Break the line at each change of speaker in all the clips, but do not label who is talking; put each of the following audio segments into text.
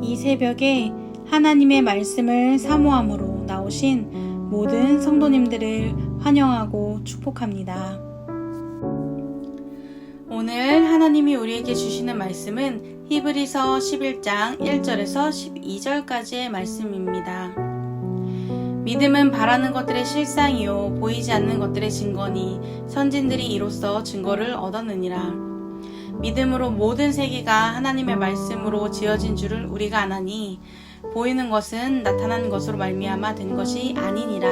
이 새벽에 하나님의 말씀을 사모함으로 나오신 모든 성도님들을 환영하고 축복합니다. 오늘 하나님이 우리에게 주시는 말씀은 히브리서 11장 1절에서 12절까지의 말씀입니다. 믿음은 바라는 것들의 실상이요 보이지 않는 것들의 증거니 선진들이 이로써 증거를 얻었느니라. 믿음으로 모든 세계가 하나님의 말씀으로 지어진 줄을 우리가 아나니 보이는 것은 나타난 것으로 말미암아 된 것이 아니니라.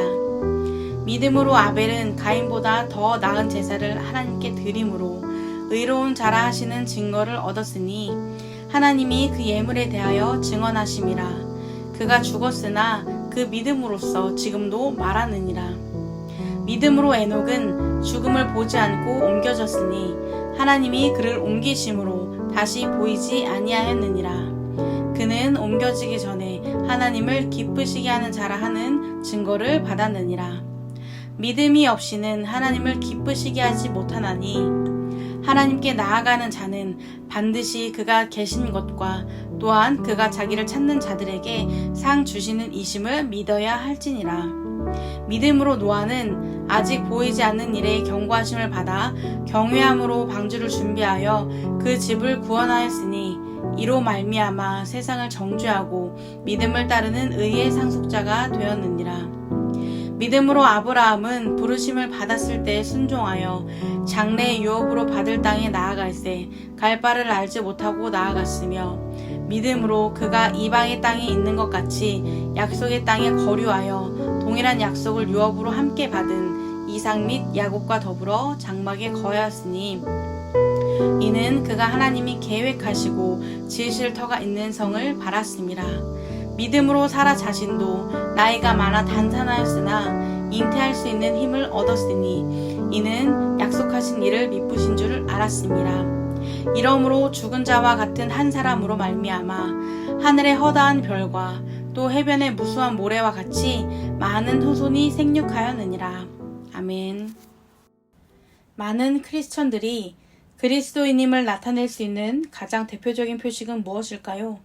믿음으로 아벨은 가인보다 더 나은 제사를 하나님께 드림으로 의로운 자라 하시는 증거를 얻었으니 하나님이 그 예물에 대하여 증언하심이라. 그가 죽었으나 그 믿음으로써 지금도 말하느니라. 믿음으로 에녹은 죽음을 보지 않고 옮겨졌으니 하나님이 그를 옮기심으로 다시 보이지 아니하였느니라. 그는 옮겨지기 전에 하나님을 기쁘시게 하는 자라 하는 증거를 받았느니라. 믿음이 없이는 하나님을 기쁘시게 하지 못하나니 하나님께 나아가는 자는 반드시 그가 계신 것과 또한 그가 자기를 찾는 자들에게 상 주시는 이심을 믿어야 할지니라. 믿음으로 노아는 아직 보이지 않는 일에 경고하심을 받아 경외함으로 방주를 준비하여 그 집을 구원하였으니 이로 말미암아 세상을 정죄하고 믿음을 따르는 의의 상속자가 되었느니라. 믿음으로 아브라함은 부르심을 받았을 때 순종하여 장래의 유업으로 받을 땅에 나아갈새 갈 바를 알지 못하고 나아갔으며 믿음으로 그가 이방의 땅에 있는 것 같이 약속의 땅에 거류하여 동일한 약속을 유업으로 함께 받은 이삭 및 야곱과 더불어 장막에 거하였으니 이는 그가 하나님이 계획하시고 지으실 터가 있는 성을 바랐음이라. 믿음으로 사라 자신도 나이가 많아 단산하였으나 잉태할 수 있는 힘을 얻었으니 이는 약속하신 이를 미쁘신 줄을 알았음이라. 이러므로 죽은 자와 같은 한 사람으로 말미암아 하늘의 허다한 별과 또 해변의 무수한 모래와 같이 많은 후손이 생육하였느니라. 아멘. 많은 크리스천들이 그리스도인임을 나타낼 수 있는 가장 대표적인 표식은 무엇일까요?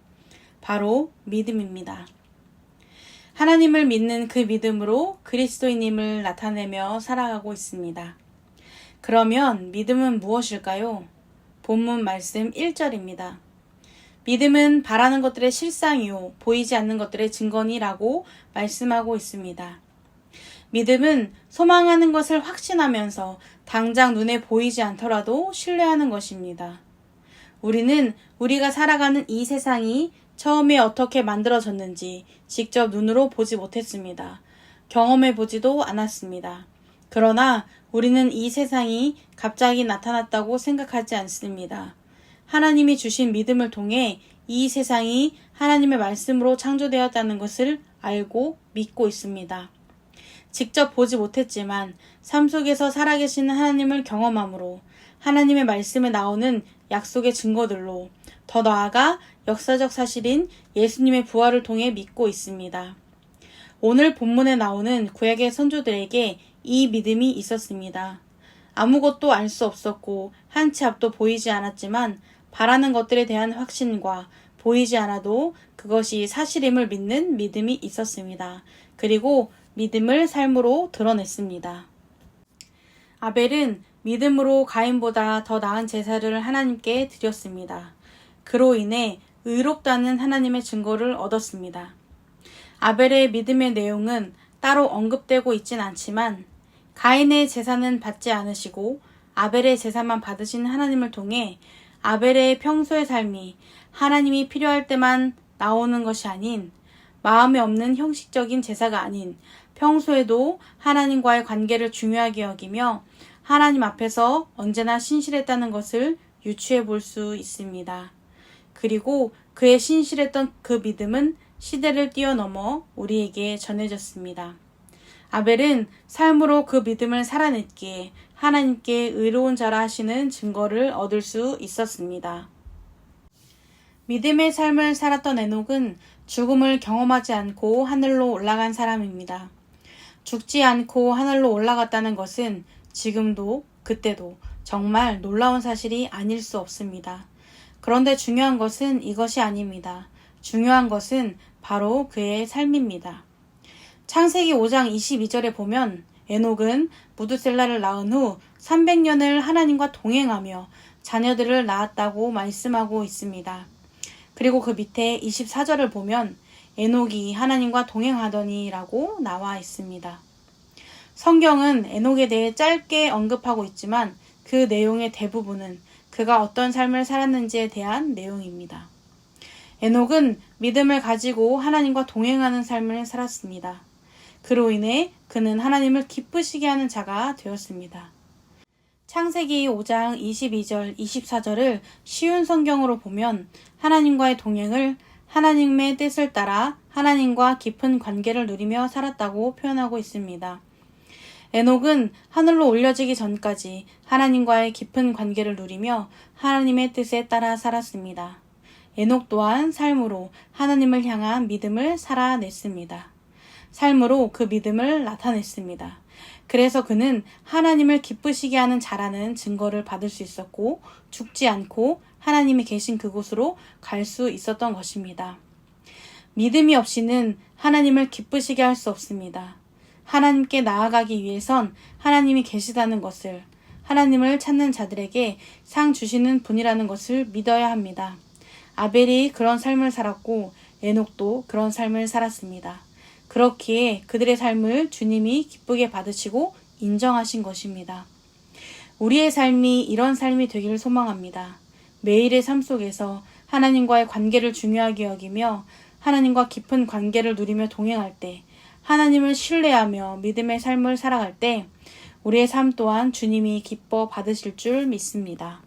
바로 믿음입니다. 하나님을 믿는 그 믿음으로 그리스도인임을 나타내며 살아가고 있습니다. 그러면 믿음은 무엇일까요? 본문 말씀 1절입니다. 믿음은 바라는 것들의 실상이요 보이지 않는 것들의 증거니라고 말씀하고 있습니다. 믿음은 소망하는 것을 확신하면서 당장 눈에 보이지 않더라도 신뢰하는 것입니다. 우리는 우리가 살아가는 이 세상이 처음에 어떻게 만들어졌는지 직접 눈으로 보지 못했습니다. 경험해 보지도 않았습니다. 그러나 우리는 이 세상이 갑자기 나타났다고 생각하지 않습니다. 하나님이 주신 믿음을 통해 이 세상이 하나님의 말씀으로 창조되었다는 것을 알고 믿고 있습니다. 직접 보지 못했지만 삶 속에서 살아계시는 하나님을 경험함으로 하나님의 말씀에 나오는 약속의 증거들로 더 나아가 역사적 사실인 예수님의 부활을 통해 믿고 있습니다. 오늘 본문에 나오는 구약의 선조들에게 이 믿음이 있었습니다. 아무것도 알 수 없었고 한 치 앞도 보이지 않았지만 바라는 것들에 대한 확신과 보이지 않아도 그것이 사실임을 믿는 믿음이 있었습니다. 그리고 믿음을 삶으로 드러냈습니다. 아벨은 믿음으로 가인보다 더 나은 제사를 하나님께 드렸습니다. 그로 인해 의롭다는 하나님의 증거를 얻었습니다. 아벨의 믿음의 내용은 따로 언급되고 있진 않지만 가인의 제사는 받지 않으시고 아벨의 제사만 받으신 하나님을 통해 아벨의 평소의 삶이 하나님이 필요할 때만 나오는 것이 아닌 마음에 없는 형식적인 제사가 아닌 평소에도 하나님과의 관계를 중요하게 여기며 하나님 앞에서 언제나 신실했다는 것을 유추해 볼 수 있습니다. 그리고 그의 신실했던 그 믿음은 시대를 뛰어넘어 우리에게 전해졌습니다. 아벨은 삶으로 그 믿음을 살아냈기에 하나님께 의로운 자라 하시는 증거를 얻을 수 있었습니다. 믿음의 삶을 살았던 에녹은 죽음을 경험하지 않고 하늘로 올라간 사람입니다. 죽지 않고 하늘로 올라갔다는 것은 지금도 그때도 정말 놀라운 사실이 아닐 수 없습니다. 그런데 중요한 것은 이것이 아닙니다. 중요한 것은 바로 그의 삶입니다. 창세기 5장 22절에 보면 에녹은 무드셀라를 낳은 후 300년을 하나님과 동행하며 자녀들을 낳았다고 말씀하고 있습니다. 그리고 그 밑에 24절을 보면 에녹이 하나님과 동행하더니 라고 나와 있습니다. 성경은 에녹에 대해 짧게 언급하고 있지만 그 내용의 대부분은 그가 어떤 삶을 살았는지에 대한 내용입니다. 에녹은 믿음을 가지고 하나님과 동행하는 삶을 살았습니다. 그로 인해 그는 하나님을 기쁘시게 하는 자가 되었습니다. 창세기 5장 22절, 24절을 쉬운 성경으로 보면 하나님과의 동행을 하나님의 뜻을 따라 하나님과 깊은 관계를 누리며 살았다고 표현하고 있습니다. 에녹은 하늘로 올려지기 전까지 하나님과의 깊은 관계를 누리며 하나님의 뜻에 따라 살았습니다. 에녹 또한 삶으로 하나님을 향한 믿음을 살아냈습니다. 삶으로 그 믿음을 나타냈습니다. 그래서 그는 하나님을 기쁘시게 하는 자라는 증거를 받을 수 있었고 죽지 않고 하나님이 계신 그곳으로 갈 수 있었던 것입니다. 믿음이 없이는 하나님을 기쁘시게 할 수 없습니다. 하나님께 나아가기 위해선 하나님이 계시다는 것을, 하나님을 찾는 자들에게 상 주시는 분이라는 것을 믿어야 합니다. 아벨이 그런 삶을 살았고 에녹도 그런 삶을 살았습니다. 그렇기에 그들의 삶을 주님이 기쁘게 받으시고 인정하신 것입니다. 우리의 삶이 이런 삶이 되기를 소망합니다. 매일의 삶 속에서 하나님과의 관계를 중요하게 여기며 하나님과 깊은 관계를 누리며 동행할 때, 하나님을 신뢰하며 믿음의 삶을 살아갈 때 우리의 삶 또한 주님이 기뻐 받으실 줄 믿습니다.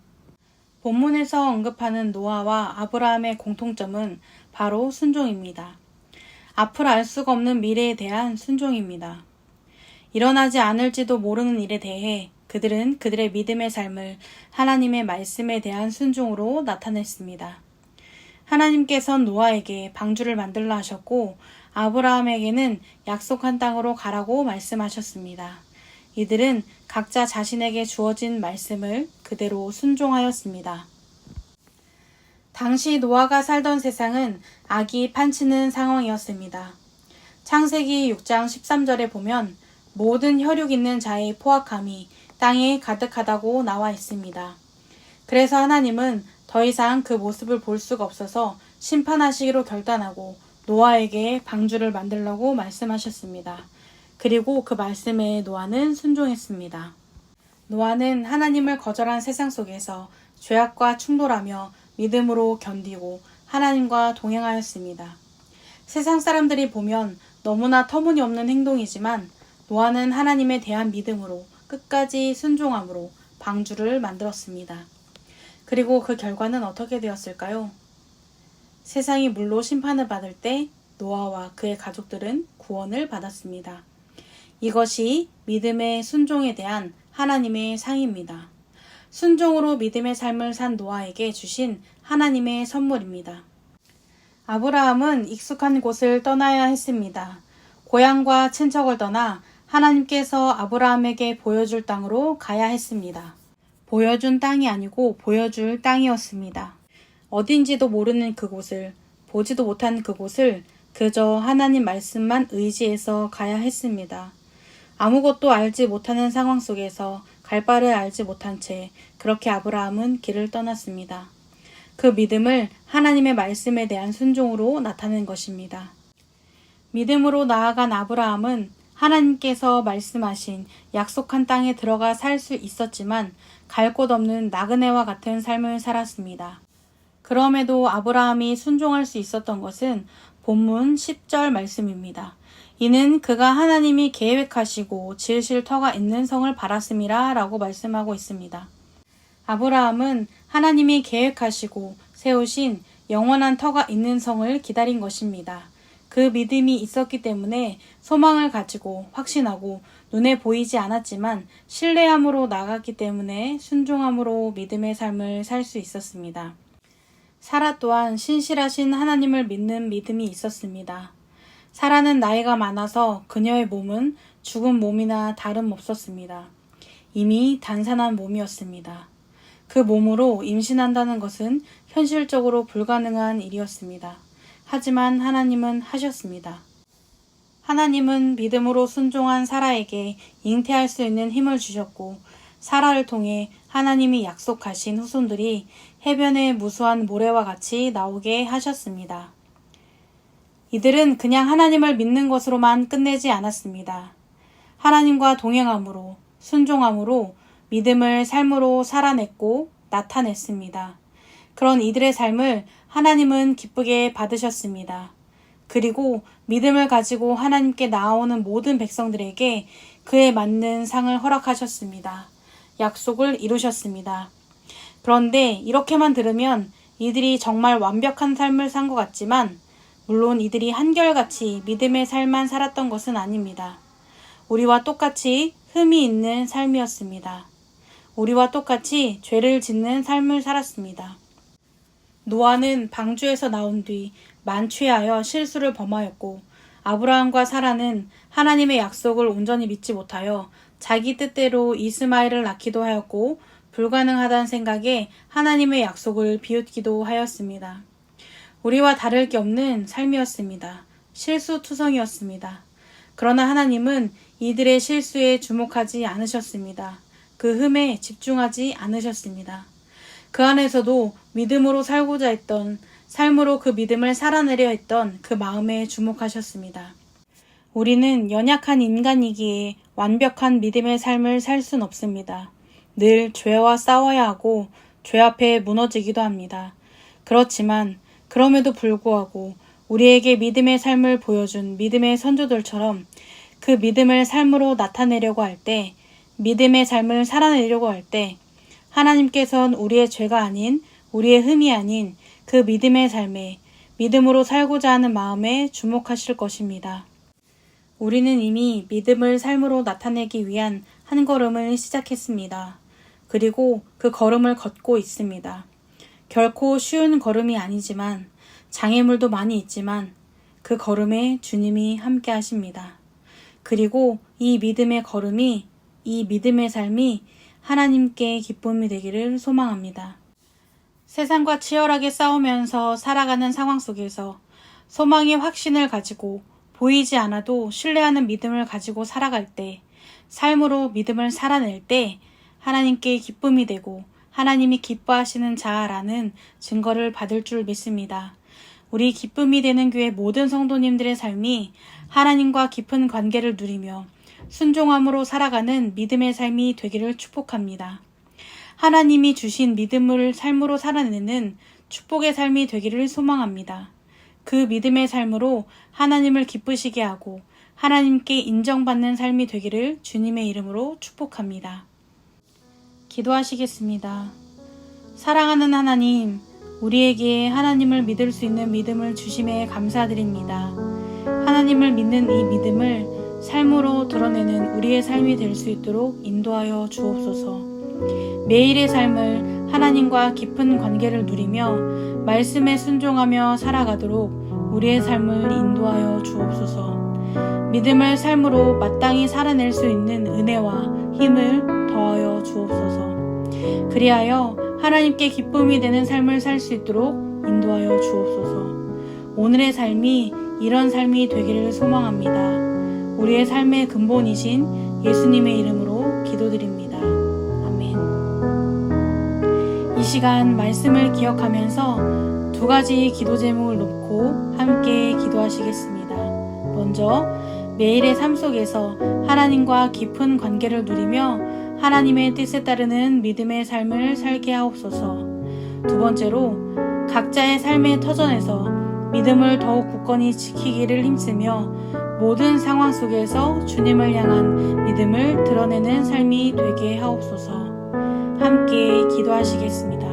본문에서 언급하는 노아와 아브라함의 공통점은 바로 순종입니다. 앞을 알 수가 없는 미래에 대한 순종입니다. 일어나지 않을지도 모르는 일에 대해 그들은 그들의 믿음의 삶을 하나님의 말씀에 대한 순종으로 나타냈습니다. 하나님께서는 노아에게 방주를 만들라 하셨고 아브라함에게는 약속한 땅으로 가라고 말씀하셨습니다. 이들은 각자 자신에게 주어진 말씀을 그대로 순종하였습니다. 당시 노아가 살던 세상은 악이 판치는 상황이었습니다. 창세기 6장 13절에 보면 모든 혈육 있는 자의 포악함이 땅에 가득하다고 나와 있습니다. 그래서 하나님은 더 이상 그 모습을 볼 수가 없어서 심판하시기로 결단하고 노아에게 방주를 만들라고 말씀하셨습니다. 그리고 그 말씀에 노아는 순종했습니다. 노아는 하나님을 거절한 세상 속에서 죄악과 충돌하며 믿음으로 견디고 하나님과 동행하였습니다. 세상 사람들이 보면 너무나 터무니없는 행동이지만 노아는 하나님에 대한 믿음으로 끝까지 순종함으로 방주를 만들었습니다. 그리고 그 결과는 어떻게 되었을까요? 세상이 물로 심판을 받을 때 노아와 그의 가족들은 구원을 받았습니다. 이것이 믿음의 순종에 대한 하나님의 상입니다. 순종으로 믿음의 삶을 산 노아에게 주신 하나님의 선물입니다. 아브라함은 익숙한 곳을 떠나야 했습니다. 고향과 친척을 떠나 하나님께서 아브라함에게 보여줄 땅으로 가야 했습니다. 보여준 땅이 아니고 보여줄 땅이었습니다. 어딘지도 모르는 그곳을, 보지도 못한 그곳을 그저 하나님 말씀만 의지해서 가야 했습니다. 아무것도 알지 못하는 상황 속에서 갈 바를 알지 못한 채 그렇게 아브라함은 길을 떠났습니다. 그 믿음을 하나님의 말씀에 대한 순종으로 나타낸 것입니다. 믿음으로 나아간 아브라함은 하나님께서 말씀하신 약속한 땅에 들어가 살 수 있었지만 갈 곳 없는 나그네와 같은 삶을 살았습니다. 그럼에도 아브라함이 순종할 수 있었던 것은 본문 10절 말씀입니다. 이는 그가 하나님이 계획하시고 지으실 터가 있는 성을 바랐음이라 라고 말씀하고 있습니다. 아브라함은 하나님이 계획하시고 세우신 영원한 터가 있는 성을 기다린 것입니다. 그 믿음이 있었기 때문에 소망을 가지고 확신하고 눈에 보이지 않았지만 신뢰함으로 나갔기 때문에 순종함으로 믿음의 삶을 살 수 있었습니다. 사라 또한 신실하신 하나님을 믿는 믿음이 있었습니다. 사라는 나이가 많아서 그녀의 몸은 죽은 몸이나 다름없었습니다. 이미 단산한 몸이었습니다. 그 몸으로 임신한다는 것은 현실적으로 불가능한 일이었습니다. 하지만 하나님은 하셨습니다. 하나님은 믿음으로 순종한 사라에게 잉태할 수 있는 힘을 주셨고, 사라를 통해 하나님이 약속하신 후손들이 해변의 무수한 모래와 같이 나오게 하셨습니다. 이들은 그냥 하나님을 믿는 것으로만 끝내지 않았습니다. 하나님과 동행함으로, 순종함으로 믿음을 삶으로 살아냈고 나타냈습니다. 그런 이들의 삶을 하나님은 기쁘게 받으셨습니다. 그리고 믿음을 가지고 하나님께 나아오는 모든 백성들에게 그에 맞는 상을 허락하셨습니다. 약속을 이루셨습니다. 그런데 이렇게만 들으면 이들이 정말 완벽한 삶을 산 것 같지만, 물론 이들이 한결같이 믿음의 삶만 살았던 것은 아닙니다. 우리와 똑같이 흠이 있는 삶이었습니다. 우리와 똑같이 죄를 짓는 삶을 살았습니다. 노아는 방주에서 나온 뒤 만취하여 실수를 범하였고, 아브라함과 사라는 하나님의 약속을 온전히 믿지 못하여 자기 뜻대로 이스마엘을 낳기도 하였고, 불가능하다는 생각에 하나님의 약속을 비웃기도 하였습니다. 우리와 다를 게 없는 삶이었습니다. 실수투성이었습니다. 그러나 하나님은 이들의 실수에 주목하지 않으셨습니다. 그 흠에 집중하지 않으셨습니다. 그 안에서도 믿음으로 살고자 했던, 삶으로 그 믿음을 살아내려 했던 그 마음에 주목하셨습니다. 우리는 연약한 인간이기에 완벽한 믿음의 삶을 살 순 없습니다. 늘 죄와 싸워야 하고 죄 앞에 무너지기도 합니다. 그렇지만 그럼에도 불구하고 우리에게 믿음의 삶을 보여준 믿음의 선조들처럼 그 믿음을 삶으로 나타내려고 할 때, 믿음의 삶을 살아내려고 할 때, 하나님께서는 우리의 죄가 아닌, 우리의 흠이 아닌 그 믿음의 삶에, 믿음으로 살고자 하는 마음에 주목하실 것입니다. 우리는 이미 믿음을 삶으로 나타내기 위한 한 걸음을 시작했습니다. 그리고 그 걸음을 걷고 있습니다. 결코 쉬운 걸음이 아니지만, 장애물도 많이 있지만 그 걸음에 주님이 함께 하십니다. 그리고 이 믿음의 걸음이, 이 믿음의 삶이 하나님께 기쁨이 되기를 소망합니다. 세상과 치열하게 싸우면서 살아가는 상황 속에서 소망의 확신을 가지고 보이지 않아도 신뢰하는 믿음을 가지고 살아갈 때, 삶으로 믿음을 살아낼 때 하나님께 기쁨이 되고 하나님이 기뻐하시는 자라는 증거를 받을 줄 믿습니다. 우리 기쁨이 되는 교회 모든 성도님들의 삶이 하나님과 깊은 관계를 누리며 순종함으로 살아가는 믿음의 삶이 되기를 축복합니다. 하나님이 주신 믿음을 삶으로 살아내는 축복의 삶이 되기를 소망합니다. 그 믿음의 삶으로 하나님을 기쁘시게 하고 하나님께 인정받는 삶이 되기를 주님의 이름으로 축복합니다. 기도하시겠습니다. 사랑하는 하나님, 우리에게 하나님을 믿을 수 있는 믿음을 주심에 감사드립니다. 하나님을 믿는 이 믿음을 삶으로 드러내는 우리의 삶이 될 수 있도록 인도하여 주옵소서. 매일의 삶을 하나님과 깊은 관계를 누리며 말씀에 순종하며 살아가도록 우리의 삶을 인도하여 주옵소서. 믿음을 삶으로 마땅히 살아낼 수 있는 은혜와 힘을 더하여 주옵소서. 그리하여 하나님께 기쁨이 되는 삶을 살 수 있도록 인도하여 주옵소서. 오늘의 삶이 이런 삶이 되기를 소망합니다. 우리의 삶의 근본이신 예수님의 이름으로 기도드립니다. 아멘. 이 시간 말씀을 기억하면서 두 가지 기도 제목을 놓고 함께 기도하시겠습니다. 먼저 매일의 삶 속에서 하나님과 깊은 관계를 누리며 하나님의 뜻에 따르는 믿음의 삶을 살게 하옵소서. 두 번째로 각자의 삶의 터전에서 믿음을 더욱 굳건히 지키기를 힘쓰며 모든 상황 속에서 주님을 향한 믿음을 드러내는 삶이 되게 하옵소서. 함께 기도하시겠습니다.